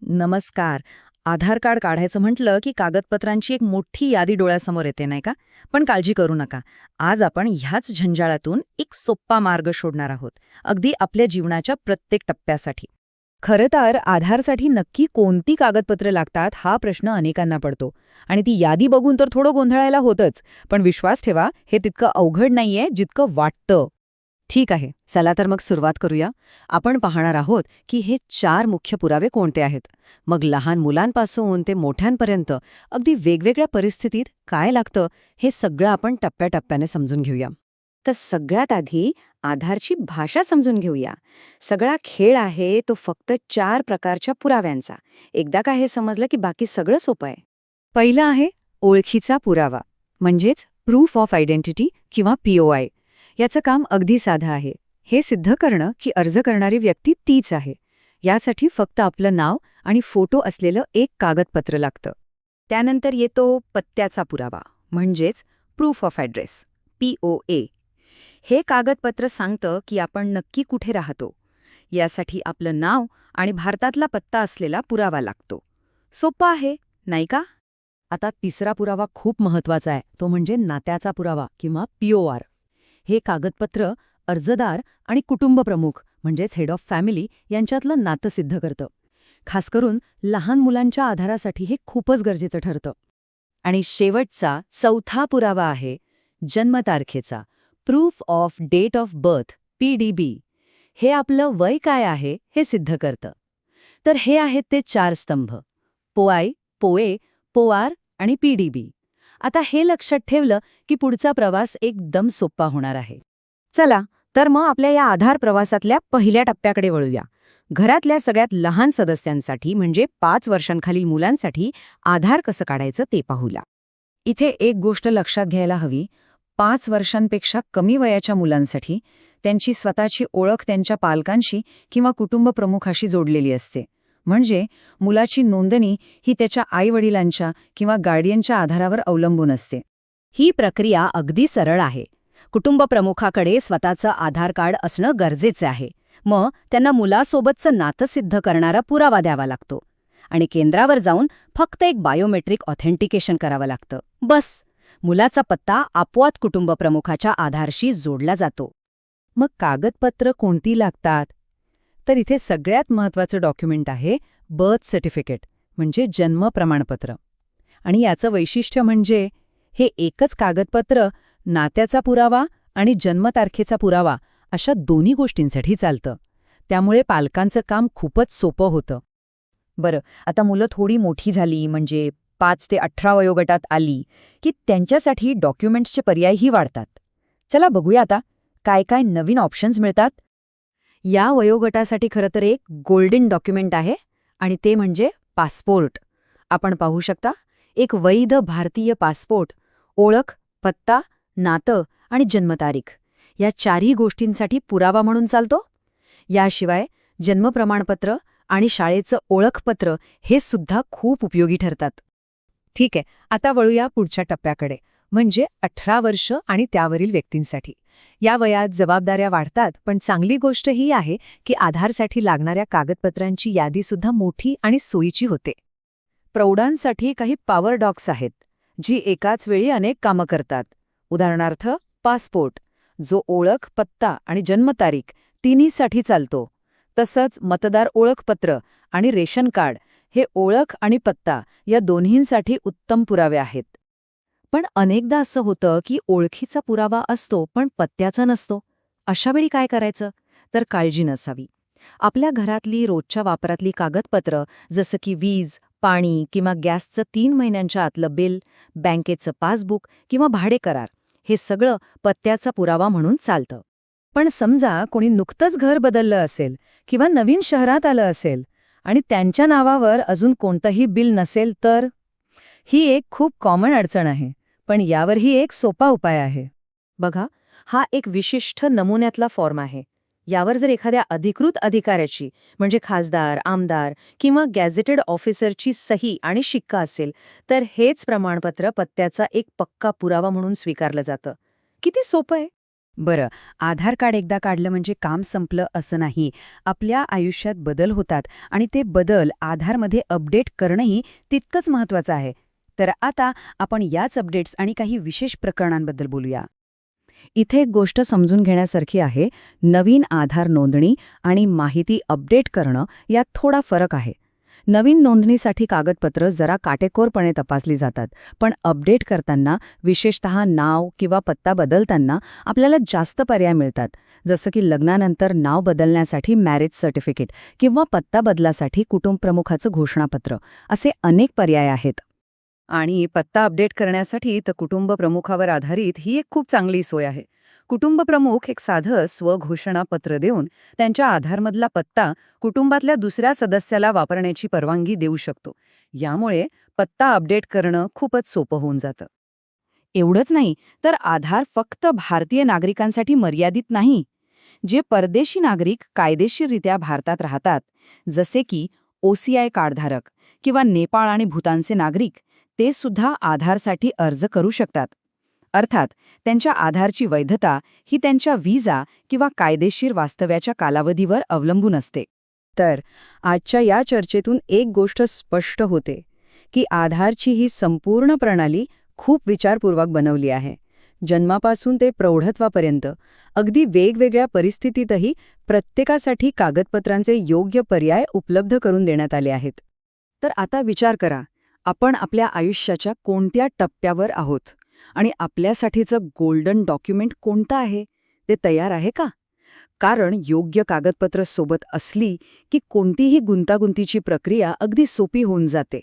नमस्कार. आधार कार्ड काढायचं म्हटलं की कागदपत्रांची एक मोठी यादी डोळ्यासमोर येते नाही का? पण काळजी करू नका. आज आपण ह्याच झंझाळातून एक सोप्पा मार्ग शोधणार आहोत, अगदी आपल्या जीवनाच्या प्रत्येक टप्प्यासाठी. खरं तर आधारसाठी नक्की कोणती कागदपत्र लागतात हा प्रश्न अनेकांना पडतो आणि ती यादी बघून तर थोडं गोंधळायला होतंच. पण विश्वास ठेवा, हे तितकं अवघड नाहीये जितकं वाटतं. ठीक आहे, चला तर मग सुरुवात करूया. आपण पाहणार आहोत की हे 4 मुख्य पुरावे कोणते आहेत. मग लहान मुलांपासून ते मोठ्यांपर्यंत अगदी वेगवेगळ्या परिस्थितीत काय लागतं हे सगळं आपण टप्प्याटप्प्याने समजून घेऊया. तर सगळ्यात आधी आधारची भाषा समजून घेऊया. सगळा खेळ आहे तो फक्त 4 प्रकारच्या पुराव्यांचा. एकदा का हे समजलं की बाकी सगळं सोपं आहे. पहिला आहे ओळखीचा पुरावा, म्हणजेच प्रूफ ऑफ आयडेंटिटी किंवा POI. याचं काम अगदी साधं आहे. हे सिद्ध करणं की अर्ज करणारी व्यक्ती तीच आहे. यासाठी फक्त आपलं नाव आणि फोटो असलेलं एक कागदपत्र लागतं. त्यानंतर येतो पत्त्याचा पुरावा, म्हणजेच प्रूफ ऑफ ॲड्रेस, POA. हे कागदपत्र सांगतं की आपण नक्की कुठे राहतो. यासाठी आपलं नाव आणि भारतातला पत्ता असलेला पुरावा लागतो. सोपं आहे, नाही का? आता तिसरा पुरावा खूप महत्वाचा आहे, तो म्हणजे नात्याचा पुरावा किंवा POR. हे कागदपत्र अर्जदार आणि कुटुंब प्रमुख म्हणजेच हेड ऑफ फॅमिली यांच्यातलं नातं सिद्ध करतं. खास करून लहान मुलांच्या आधारासाठी हे खूपच गरजेचं ठरतं. आणि शेवटचा चौथा पुरावा आहे जन्मतारखेचा, proof of date of birth, PDB. हे आपलं वय काय आहे हे सिद्ध करतं. तर हे आहेत ते 4 स्तंभ: POI, POA, POR आणि PDB. आता हे लक्षात ठेवलं की पुढचा प्रवास एकदम सोपा होणार आहे. चला तर मग आपल्या या आधार प्रवासातल्या पहिल्या टप्प्याकडे वळूया. घरातल्या सगळ्यात लहान सदस्यांसाठी म्हणजे 5 वर्षांखालील मुलांसाठी आधार कसं काढायचं ते पाहूया. इथे एक गोष्ट लक्षात घ्यायला हवी. 5 वर्षांपेक्षा कमी वयाच्या मुलांसाठी त्यांची स्वतःची ओळख त्यांच्या पालकांशी किंवा कुटुंब प्रमुखाशी जोडलेली असते. म्हणजे मुलाची नोंदणी ही त्याच्या आईवडिलांच्या किंवा गार्डियनच्या आधारावर अवलंबून असते. ही प्रक्रिया अगदी सरळ आहे. कुटुंब प्रमुखाकडे स्वतःचं आधार कार्ड असणं गरजेचं आहे. मग त्यांना मुलासोबतचं नातं सिद्ध करणारा पुरावा द्यावा लागतो. आणि केंद्रावर जाऊन फक्त एक बायोमेट्रिक ऑथेंटिकेशन करावं लागतं. बस, मुलाचा पत्ता आपोआप कुटुंब प्रमुखाच्या आधारशी जोडला जातो. मग कागदपत्र कोणती लागतात? तर इथे सगळ्यात महत्त्वाचं डॉक्युमेंट आहे बर्थ सर्टिफिकेट, म्हणजे जन्म प्रमाणपत्र. आणि याचं वैशिष्ट्य म्हणजे हे एकच कागदपत्र नात्याचा पुरावा आणि जन्मतारखेचा पुरावा अशा दोन्ही गोष्टींसाठी चालतं. त्यामुळे पालकांचं काम खूपच सोपं होतं. बरं, आता मुलं थोडी मोठी झाली म्हणजे 5 ते 18 वयोगटात आली की त्यांच्यासाठी डॉक्युमेंट्सचे पर्यायही वाढतात. चला बघूया आता काय काय नवीन ऑप्शन्स मिळतात. या वयोगटासाठी खरं तर एक गोल्डन डॉक्युमेंट आहे आणि ते म्हणजे पासपोर्ट. आपण पाहू शकता, एक वैध भारतीय पासपोर्ट ओळख, पत्ता, नातं आणि जन्मतारीख या 4ही गोष्टींसाठी पुरावा म्हणून चालतो. याशिवाय जन्मप्रमाणपत्र आणि शाळेचं ओळखपत्र हे सुद्धा खूप उपयोगी ठरतात. ठीक आहे, आता वळूया पुढच्या टप्प्याकडे, म्हणजे 18 वर्ष आणि त्यावरील व्यक्तींसाठी. या वयात जबाबदाऱ्या वाढतात, पण चांगली गोष्ट ही आहे की आधारसाठी लागणाऱ्या कागदपत्रांची यादीसुद्धा मोठी आणि सोयीची होते. प्रौढांसाठी काही पॉवर डॉक्स आहेत, जी एकाच वेळी अनेक कामं करतात. उदाहरणार्थ पासपोर्ट, जो ओळख, पत्ता आणि जन्मतारीख तिन्हीसाठी चालतो. तसंच मतदार ओळखपत्र आणि रेशन कार्ड हे ओळख आणि पत्ता या दोन्हींसाठी उत्तम पुरावे आहेत. पण अनेकदा असं होतं की ओळखीचा पुरावा असतो पण पत्त्याचा नसतो. अशावेळी काय करायचं? तर काळजी नसावी. आपल्या घरातली रोजच्या वापरातली कागदपत्र जसं की वीज, पाणी किंवा गॅसचं 3 महिन्यांच्या आतलं बिल, बँकेचं पासबुक किंवा भाडे करार हे सगळं पत्त्याचा पुरावा म्हणून चालतं. पण समजा कोणी नुकतंच घर बदललं असेल किंवा नवीन शहरात आलं असेल आणि त्यांच्या नावावर अजून कोणतंही बिल नसेल तर? ही एक खूप कॉमन अडचण आहे, पण यावरही एक सोपा उपाय आहे. बघा, हा एक विशिष्ट नमुन्यातला फॉर्म आहे. यावर जर एखाद्या अधिकृत अधिकाऱ्याची म्हणजे खासदार, आमदार किंवा गॅझेटेड ऑफिसरची सही आणि शिक्का असेल तर हेच प्रमाणपत्र पत्त्याचा एक पक्का पुरावा म्हणून स्वीकारलं जातं. किती सोपं आहे. बरं, आधार कार्ड एकदा काढलं म्हणजे काम संपलं असं नाही. आपल्या आयुष्यात बदल होतात आणि ते बदल आधारमध्ये अपडेट करणंही तितकंच महत्त्वाचं आहे. तर आता आपण याच अपडेट्स आणि काही विशेष प्रकरणांबद्दल बोलूया. इथे एक गोष्ट समजून घेण्यासारखी आहे. नवीन आधार नोंदणी आणि माहिती अपडेट करणं यात थोडा फरक आहे. नवीन नोंदणीसाठी कागदपत्र जरा काटेकोरपणे तपासली जातात, पण अपडेट करताना, विशेषतः नाव किंवा पत्ता बदलताना आपल्याला जास्त पर्याय मिळतात. जसं की लग्नानंतर नाव बदलण्यासाठी मॅरेज सर्टिफिकेट किंवा पत्ता बदलासाठी कुटुंबप्रमुखाचं घोषणापत्र, असे अनेक पर्याय आहेत. आणि पत्ता अपडेट करण्यासाठी तर कुटुंब प्रमुखावर आधारित ही एक खूप चांगली सोय आहे. कुटुंब प्रमुख एक साधं स्वघोषणापत्र देऊन त्यांच्या आधारमधला पत्ता कुटुंबातल्या दुसऱ्या सदस्याला वापरण्याची परवानगी देऊ शकतो. यामुळे पत्ता अपडेट करणं खूपच सोपं होऊन जातं. एवढंच नाही, तर आधार फक्त भारतीय नागरिकांसाठी मर्यादित नाही. जे परदेशी नागरिक कायदेशीररित्या भारतात राहतात, जसे की OCI कार्डधारक किंवा नेपाळ आणि भूतानचे नागरिक, ते सुद्धा आधारसाठी अर्ज करू शकतात. अर्थात त्यांच्या आधारची वैधता ही त्यांच्या व्हिसा किंवा कायदेशीर वास्तव्याच्या कालावधीवर अवलंबून असते. तर आजच्या या चर्चेतून एक गोष्ट स्पष्ट होते की आधारची ही संपूर्ण प्रणाली खूप विचारपूर्वक बनवली आहे. जन्मापासून ते प्रौढत्वापर्यंत अगदी वेगवेगळ्या परिस्थितीतही प्रत्येकासाठी कागदपत्रांचे योग्य पर्याय उपलब्ध करून देण्यात आले आहेत. तर आता विचार करा, आपण आपल्या आयुष्याच्या कोणत्या टप्प्यावर आहोत आणि आपल्यासाठीचं गोल्डन डॉक्युमेंट कोणतं आहे, ते तयार आहे का? कारण योग्य कागदपत्र सोबत असली की कोणतीही गुंतागुंतीची प्रक्रिया अगदी सोपी होऊन जाते.